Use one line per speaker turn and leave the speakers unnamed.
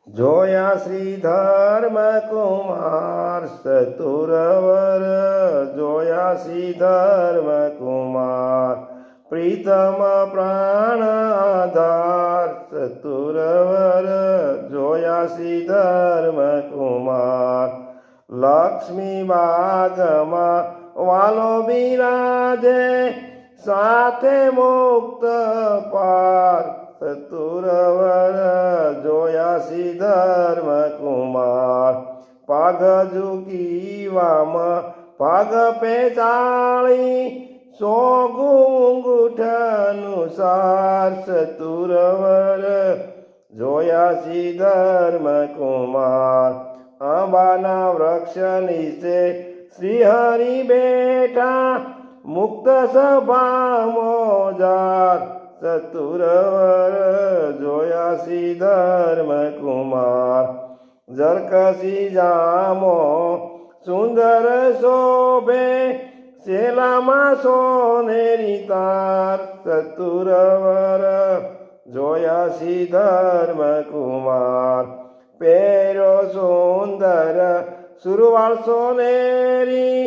જોયા શ્રી ધર્મકુમાર ચતુરવર, જોયા શ્રી ધર્મકુમાર પ્રીતમ પ્રાણ આધાર ચતુરવર, જોયા શ્રી ધર્મકુમાર લક્ષ્મી બાગમાં વાલો બિરાજે સાથે મુક્ત પાર ચતુરવર, જોયા શ્રી ધર્મકુમાર પાઘ ઝુકીવામાં પાઘ પેચાળી સો ગુંગુઠનું સાર ચતુરવર, જોયા શ્રી ધર્મકુમાર આંબાના વૃક્ષ નીચે શ્રી હરિ બેઠા મુક્ત સભા મોજાર ચતુરવર, જોયા શ્રી ધર્મકુમાર જરકસી જામો સુંદર શોભે શેલામાં સોનેરી તાર ચતુરવર, જોયા શ્રી ધર્મકુમાર પહેરો સુંદર સુરવાળ સોનેરી